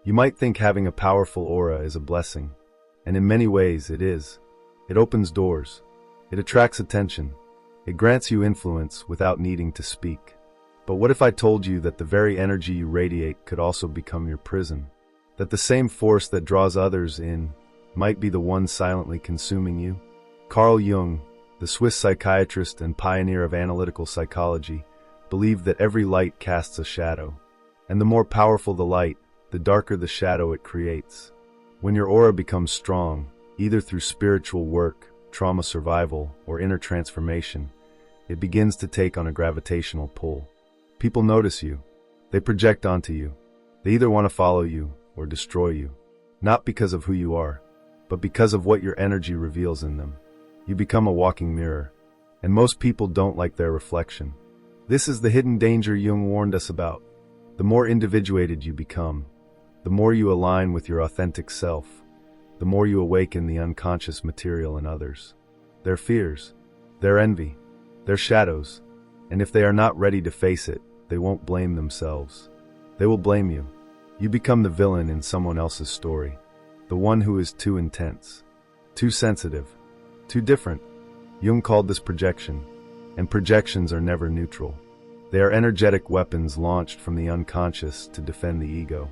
You might think having a powerful aura is a blessing, and in many ways it is. It opens doors. It attracts attention. It grants you influence without needing to speak. But what if I told you that the very energy you radiate could also become your prison? That the same force that draws others in might be the one silently consuming you? Carl Jung, the Swiss psychiatrist and pioneer of analytical psychology, believed that every light casts a shadow. And the more powerful the light, the darker the shadow it creates. When your aura becomes strong, either through spiritual work, trauma survival, or inner transformation, it begins to take on a gravitational pull. People notice you. They project onto you. They either want to follow you or destroy you. Not because of who you are, but because of what your energy reveals in them. You become a walking mirror, and most people don't like their reflection. This is the hidden danger Jung warned us about. The more individuated you become, the more you align with your authentic self, the more you awaken the unconscious material in others. Their fears, their envy, their shadows, and if they are not ready to face it, they won't blame themselves. They will blame you. You become the villain in someone else's story, the one who is too intense, too sensitive, too different. Jung called this projection, and projections are never neutral. They are energetic weapons launched from the unconscious to defend the ego.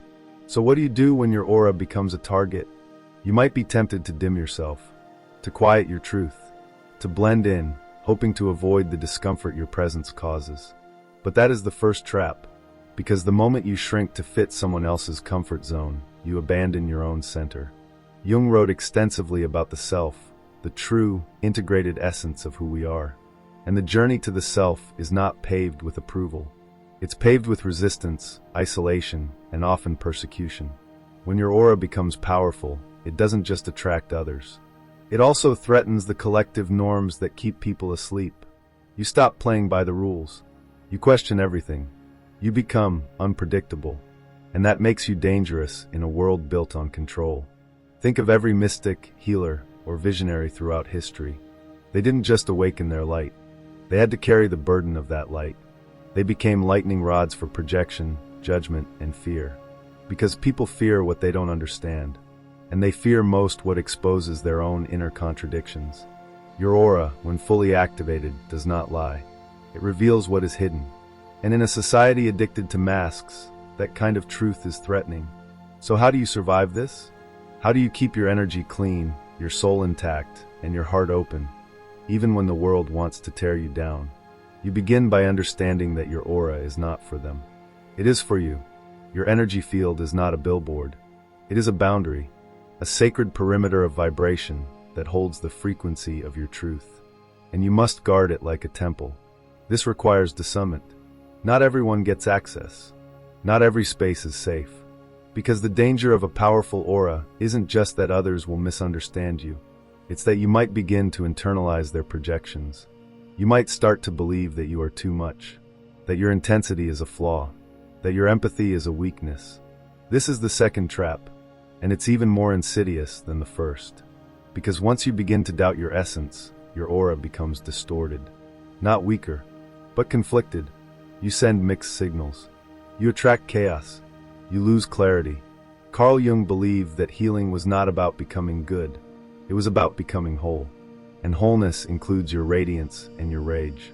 So what do you do when your aura becomes a target? You might be tempted to dim yourself, to quiet your truth, to blend in, hoping to avoid the discomfort your presence causes. But that is the first trap, because the moment you shrink to fit someone else's comfort zone, you abandon your own center. Jung wrote extensively about the self, the true, integrated essence of who we are. And the journey to the self is not paved with approval. It's paved with resistance, isolation, and often persecution. When your aura becomes powerful, it doesn't just attract others. It also threatens the collective norms that keep people asleep. You stop playing by the rules. You question everything. You become unpredictable. And that makes you dangerous in a world built on control. Think of every mystic, healer, or visionary throughout history. They didn't just awaken their light. They had to carry the burden of that light. They became lightning rods for projection, judgment, and fear. Because people fear what they don't understand. And they fear most what exposes their own inner contradictions. Your aura, when fully activated, does not lie. It reveals what is hidden. And in a society addicted to masks, that kind of truth is threatening. So how do you survive this? How do you keep your energy clean, your soul intact, and your heart open, even when the world wants to tear you down? You begin by understanding that your aura is not for them. It is for you. Your energy field is not a billboard. It is a boundary, a sacred perimeter of vibration that holds the frequency of your truth. And you must guard it like a temple. This requires discernment. Not everyone gets access. Not every space is safe. Because the danger of a powerful aura isn't just that others will misunderstand you. It's that you might begin to internalize their projections. You might start to believe that you are too much, that your intensity is a flaw, that your empathy is a weakness. This is the second trap, and it's even more insidious than the first. Because once you begin to doubt your essence, your aura becomes distorted. Not weaker, but conflicted. You send mixed signals. You attract chaos. You lose clarity. Carl Jung believed that healing was not about becoming good. It was about becoming whole. And wholeness includes your radiance and your rage,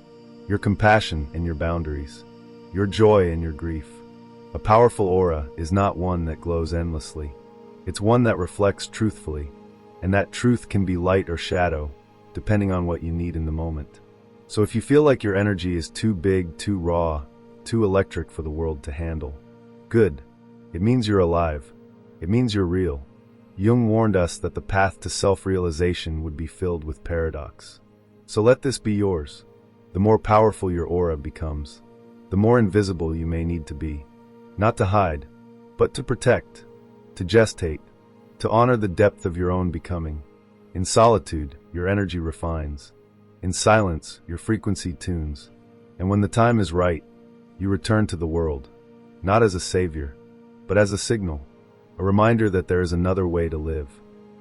your compassion and your boundaries, your joy and your grief. A powerful aura is not one that glows endlessly. It's one that reflects truthfully, and that truth can be light or shadow, depending on what you need in the moment. So if you feel like your energy is too big, too raw, too electric for the world to handle, good. It means you're alive. It means you're real. Jung warned us that the path to self-realization would be filled with paradox. So let this be yours. The more powerful your aura becomes, the more invisible you may need to be. Not to hide, but to protect, to gestate, to honor the depth of your own becoming. In solitude, your energy refines. In silence, your frequency tunes. And when the time is right, you return to the world, not as a savior, but as a signal. A reminder that there is another way to live,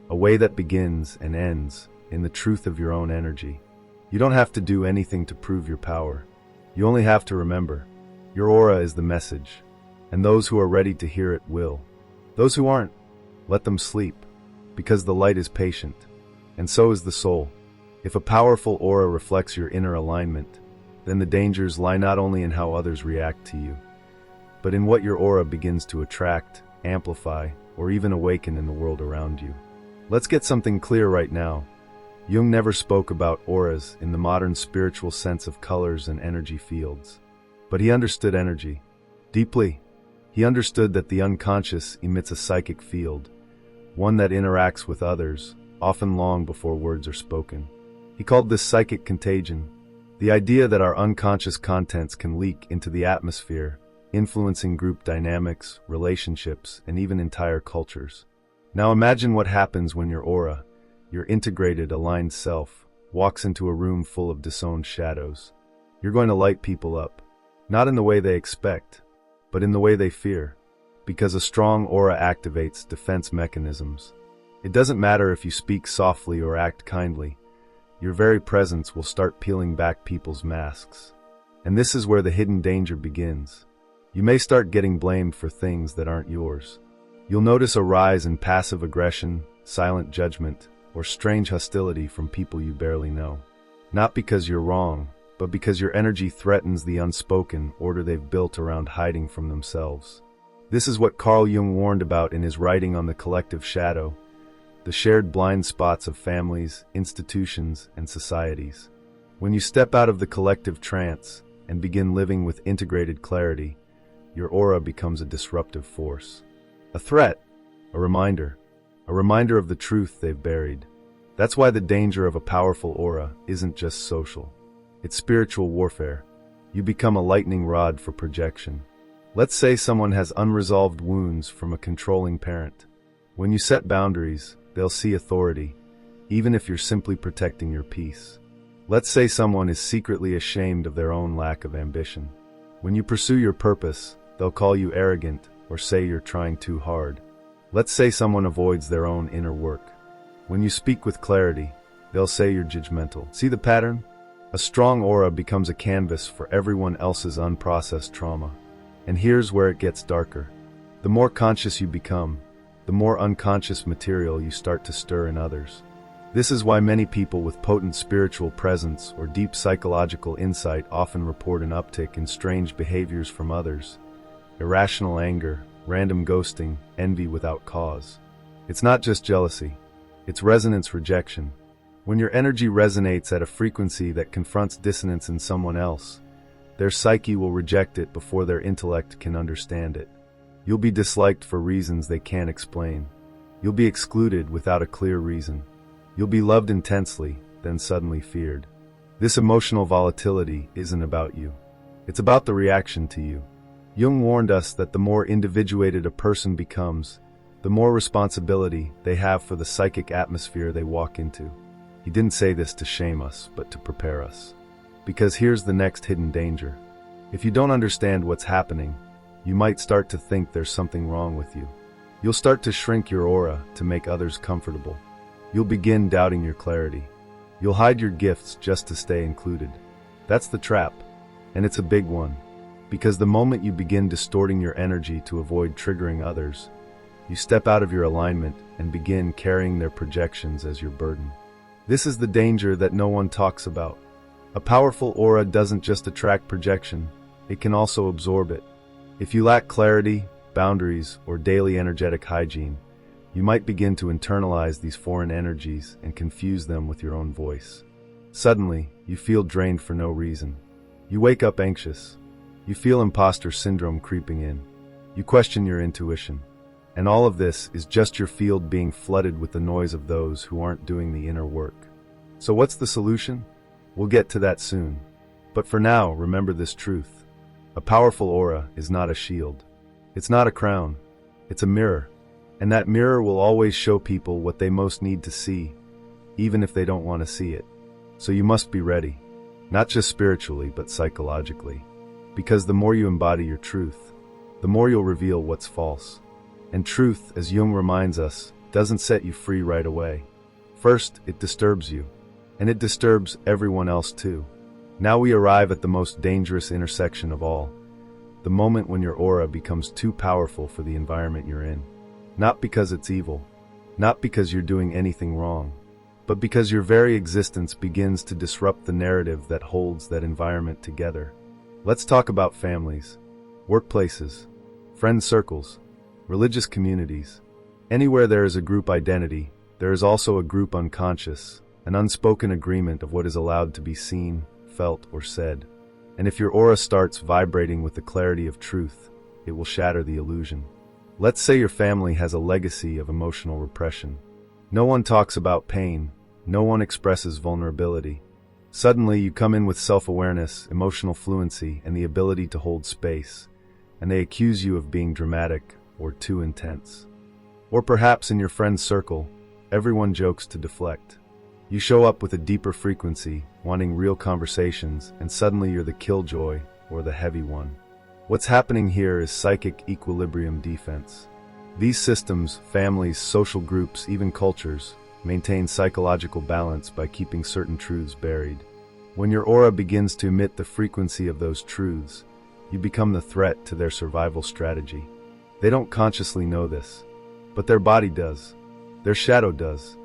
a way that begins and ends in the truth of your own energy. You don't have to do anything to prove your power. You only have to remember, your aura is the message, and those who are ready to hear it will. Those who aren't, let them sleep, because the light is patient, and so is the soul. If a powerful aura reflects your inner alignment, then the dangers lie not only in how others react to you, but in what your aura begins to attract, amplify, or even awaken in the world around you. Let's get something clear right now. Jung never spoke about auras in the modern spiritual sense of colors and energy fields. But he understood energy deeply. He understood that the unconscious emits a psychic field, one that interacts with others, often long before words are spoken. He called this psychic contagion, the idea that our unconscious contents can leak into the atmosphere, influencing group dynamics, relationships, and even entire cultures. Now imagine what happens when your aura, your integrated, aligned self, walks into a room full of disowned shadows. You're going to light people up, not in the way they expect, but in the way they fear, because a strong aura activates defense mechanisms. It doesn't matter if you speak softly or act kindly, your very presence will start peeling back people's masks. And this is where the hidden danger begins. You may start getting blamed for things that aren't yours. You'll notice a rise in passive aggression, silent judgment, or strange hostility from people you barely know. Not because you're wrong, but because your energy threatens the unspoken order they've built around hiding from themselves. This is what Carl Jung warned about in his writing on the collective shadow, the shared blind spots of families, institutions, and societies. When you step out of the collective trance and begin living with integrated clarity, your aura becomes a disruptive force. A threat, a reminder of the truth they've buried. That's why the danger of a powerful aura isn't just social. It's spiritual warfare. You become a lightning rod for projection. Let's say someone has unresolved wounds from a controlling parent. When you set boundaries, they'll see authority, even if you're simply protecting your peace. Let's say someone is secretly ashamed of their own lack of ambition. When you pursue your purpose, they'll call you arrogant or say you're trying too hard. Let's say someone avoids their own inner work. When you speak with clarity, they'll say you're judgmental. See the pattern? A strong aura becomes a canvas for everyone else's unprocessed trauma. And here's where it gets darker. The more conscious you become, the more unconscious material you start to stir in others. This is why many people with potent spiritual presence or deep psychological insight often report an uptick in strange behaviors from others. Irrational anger, random ghosting, envy without cause. It's not just jealousy, it's resonance rejection. When your energy resonates at a frequency that confronts dissonance in someone else, their psyche will reject it before their intellect can understand it. You'll be disliked for reasons they can't explain. You'll be excluded without a clear reason. You'll be loved intensely, then suddenly feared. This emotional volatility isn't about you. It's about the reaction to you. Jung warned us that the more individuated a person becomes, the more responsibility they have for the psychic atmosphere they walk into. He didn't say this to shame us, but to prepare us. Because here's the next hidden danger. If you don't understand what's happening, you might start to think there's something wrong with you. You'll start to shrink your aura to make others comfortable. You'll begin doubting your clarity. You'll hide your gifts just to stay included. That's the trap, and it's a big one. Because the moment you begin distorting your energy to avoid triggering others, you step out of your alignment and begin carrying their projections as your burden. This is the danger that no one talks about. A powerful aura doesn't just attract projection, it can also absorb it. If you lack clarity, boundaries, or daily energetic hygiene, you might begin to internalize these foreign energies and confuse them with your own voice. Suddenly, you feel drained for no reason. You wake up anxious. You feel imposter syndrome creeping in. You question your intuition. And all of this is just your field being flooded with the noise of those who aren't doing the inner work. So what's the solution? We'll get to that soon. But for now, remember this truth. A powerful aura is not a shield. It's not a crown. It's a mirror. And that mirror will always show people what they most need to see, even if they don't want to see it. So you must be ready. Not just spiritually, but psychologically. Because the more you embody your truth, the more you'll reveal what's false. And truth, as Jung reminds us, doesn't set you free right away. First, it disturbs you. And it disturbs everyone else too. Now we arrive at the most dangerous intersection of all. The moment when your aura becomes too powerful for the environment you're in. Not because it's evil, not because you're doing anything wrong, but because your very existence begins to disrupt the narrative that holds that environment together. Let's talk about families, workplaces, friend circles, religious communities. Anywhere there is a group identity, there is also a group unconscious, an unspoken agreement of what is allowed to be seen, felt, or said. And if your aura starts vibrating with the clarity of truth, it will shatter the illusion. Let's say your family has a legacy of emotional repression. No one talks about pain, no one expresses vulnerability. Suddenly you come in with self-awareness, emotional fluency, and the ability to hold space, and they accuse you of being dramatic or too intense. Or perhaps in your friend's circle, everyone jokes to deflect. You show up with a deeper frequency, wanting real conversations, and suddenly you're the killjoy or the heavy one. What's happening here is psychic equilibrium defense. These systems, families, social groups, even cultures, maintain psychological balance by keeping certain truths buried. When your aura begins to emit the frequency of those truths, you become the threat to their survival strategy. They don't consciously know this, but their body does. Their shadow does.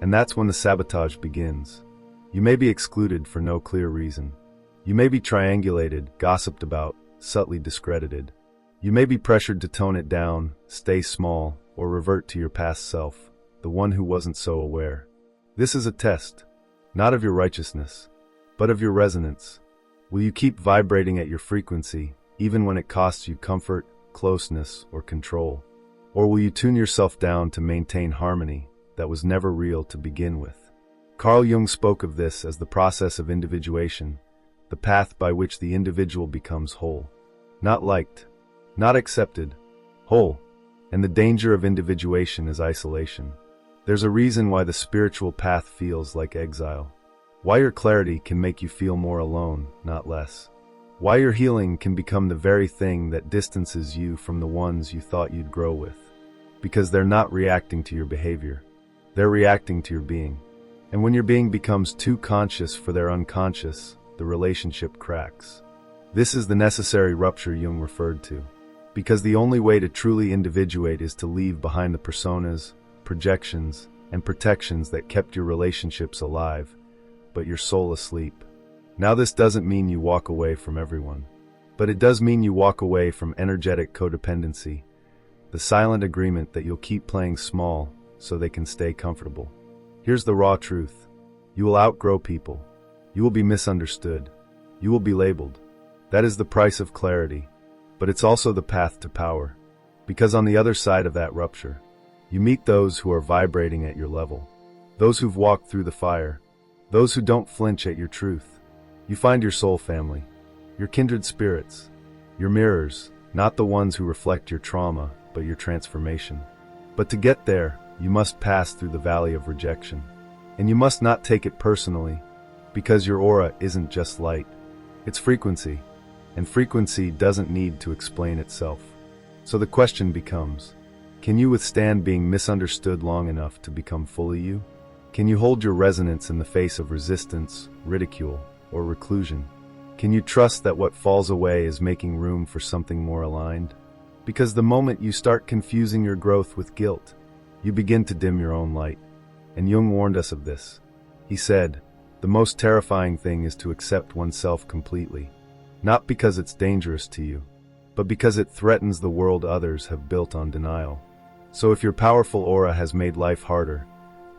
And that's when the sabotage begins. You may be excluded for no clear reason. You may be triangulated, gossiped about, subtly discredited. You may be pressured to tone it down, stay small, or revert to your past self, the one who wasn't so aware. This is a test, not of your righteousness, but of your resonance. Will you keep vibrating at your frequency, even when it costs you comfort, closeness, or control? Or will you tune yourself down to maintain harmony that was never real to begin with? Carl Jung spoke of this as the process of individuation, the path by which the individual becomes whole. Not liked, not accepted, whole. And the danger of individuation is isolation. There's a reason why the spiritual path feels like exile. Why your clarity can make you feel more alone, not less. Why your healing can become the very thing that distances you from the ones you thought you'd grow with. Because they're not reacting to your behavior. They're reacting to your being. And when your being becomes too conscious for their unconscious, the relationship cracks. This is the necessary rupture Jung referred to. Because the only way to truly individuate is to leave behind the personas, projections, and protections that kept your relationships alive, but your soul asleep. Now this doesn't mean you walk away from everyone, but it does mean you walk away from energetic codependency, the silent agreement that you'll keep playing small so they can stay comfortable. Here's the raw truth. You will outgrow people. You will be misunderstood. You will be labeled. That is the price of clarity, but it's also the path to power. Because on the other side of that rupture, you meet those who are vibrating at your level, those who've walked through the fire, those who don't flinch at your truth. You find your soul family, your kindred spirits, your mirrors, not the ones who reflect your trauma, but your transformation. But to get there, you must pass through the valley of rejection. And you must not take it personally, because your aura isn't just light, it's frequency, and frequency doesn't need to explain itself. So the question becomes, can you withstand being misunderstood long enough to become fully you? Can you hold your resonance in the face of resistance, ridicule, or reclusion? Can you trust that what falls away is making room for something more aligned? Because the moment you start confusing your growth with guilt, you begin to dim your own light. And Jung warned us of this. He said, the most terrifying thing is to accept oneself completely, not because it's dangerous to you, but because it threatens the world others have built on denial. So if your powerful aura has made life harder,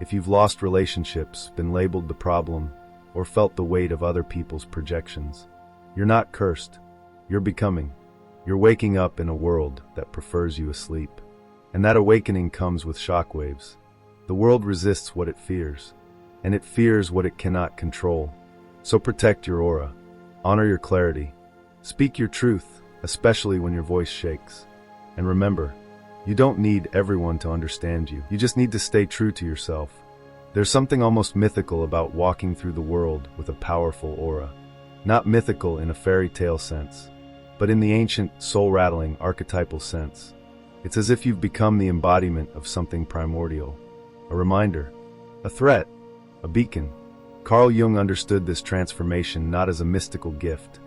if you've lost relationships, been labeled the problem, or felt the weight of other people's projections, you're not cursed. You're becoming. You're waking up in a world that prefers you asleep. And that awakening comes with shockwaves. The world resists what it fears, and it fears what it cannot control. So protect your aura. Honor your clarity. Speak your truth, especially when your voice shakes. And remember, you don't need everyone to understand you. You just need to stay true to yourself. There's something almost mythical about walking through the world with a powerful aura. Not mythical in a fairy tale sense, but in the ancient, soul-rattling, archetypal sense. It's as if you've become the embodiment of something primordial. A reminder, a threat, a beacon. Carl Jung understood this transformation not as a mystical gift,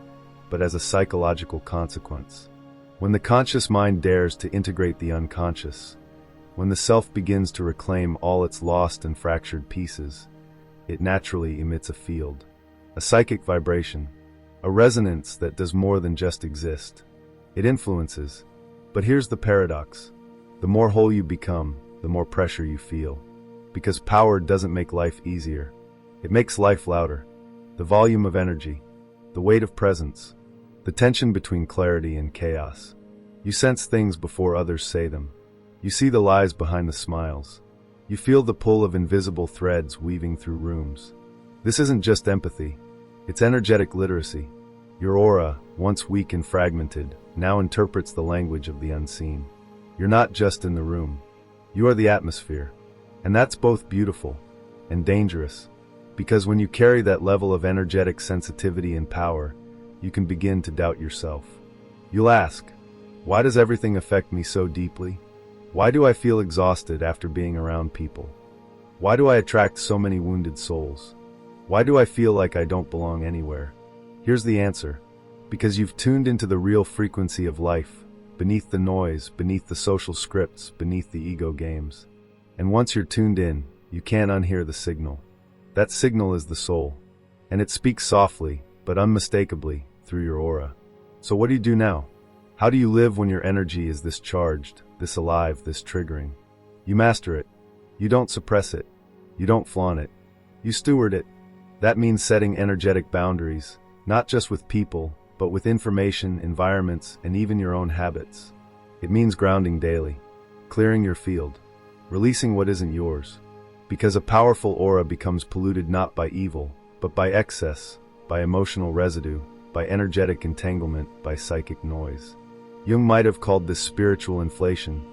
but as a psychological consequence. When the conscious mind dares to integrate the unconscious, When the self begins to reclaim all its lost and fractured pieces, it naturally emits a field, a psychic vibration, a resonance that does more than just exist. It influences. But here's the paradox. The more whole you become, the more pressure you feel. Because power doesn't make life easier. It makes life louder. The volume of energy, the weight of presence, the tension between clarity and chaos. You sense things before others say them. You see the lies behind the smiles. You feel the pull of invisible threads weaving through rooms. This isn't just empathy. It's energetic literacy. Your aura, once weak and fragmented, now interprets the language of the unseen. You're not just in the room. You are the atmosphere. And that's both beautiful and dangerous. Because when you carry that level of energetic sensitivity and power, you can begin to doubt yourself. You'll ask, why does everything affect me so deeply? Why do I feel exhausted after being around people? Why do I attract so many wounded souls? Why do I feel like I don't belong anywhere? Here's the answer. Because you've tuned into the real frequency of life, beneath the noise, beneath the social scripts, beneath the ego games. And once you're tuned in, you can't unhear the signal. That signal is the soul, and it speaks softly, but unmistakably, through your aura. So what do you do now? How do you live when your energy is this charged, this alive, this triggering? You master it. You don't suppress it. You don't flaunt it. You steward it. That means setting energetic boundaries, not just with people, but with information, environments, and even your own habits. It means grounding daily, clearing your field, releasing what isn't yours. Because a powerful aura becomes polluted not by evil, but by excess, by emotional residue, by energetic entanglement, by psychic noise. Jung might have called this spiritual inflation,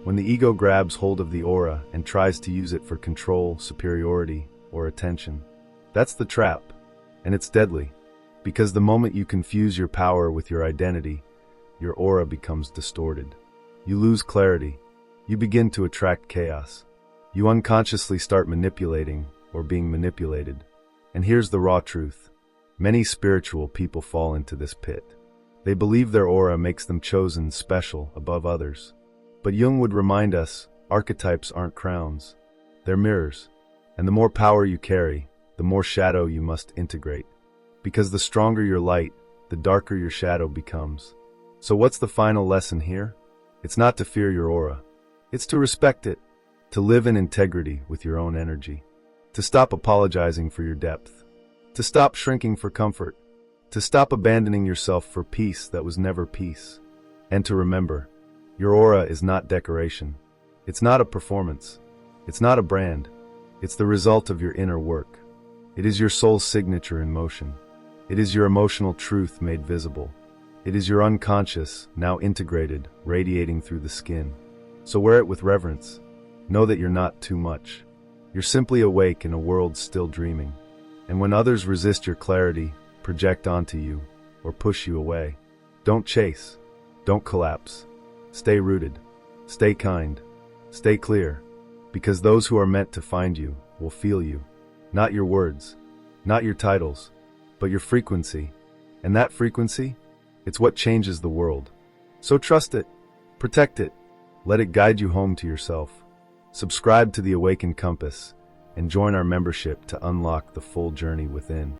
when the ego grabs hold of the aura and tries to use it for control, superiority, or attention. That's the trap, and it's deadly, because the moment you confuse your power with your identity, your aura becomes distorted. You lose clarity. You begin to attract chaos. You unconsciously start manipulating or being manipulated. And here's the raw truth. Many spiritual people fall into this pit. They believe their aura makes them chosen, special, above others. But Jung would remind us, archetypes aren't crowns. They're mirrors. And the more power you carry, the more shadow you must integrate. Because the stronger your light, the darker your shadow becomes. So what's the final lesson here? It's not to fear your aura. It's to respect it. To live in integrity with your own energy. To stop apologizing for your depth. To stop shrinking for comfort. To stop abandoning yourself for peace that was never peace. And to remember, your aura is not decoration. It's not a performance. It's not a brand. It's the result of your inner work. It is your soul's signature in motion. It is your emotional truth made visible. It is your unconscious, now integrated, radiating through the skin. So wear it with reverence. Know that you're not too much. You're simply awake in a world still dreaming. And when others resist your clarity, project onto you, or push you away, don't chase. Don't collapse. Stay rooted. Stay kind. Stay clear. Because those who are meant to find you will feel you. Not your words. Not your titles. But your frequency. And that frequency? It's what changes the world. So trust it. Protect it. Let it guide you home to yourself. Subscribe to the Awakened Compass and join our membership to unlock the full journey within.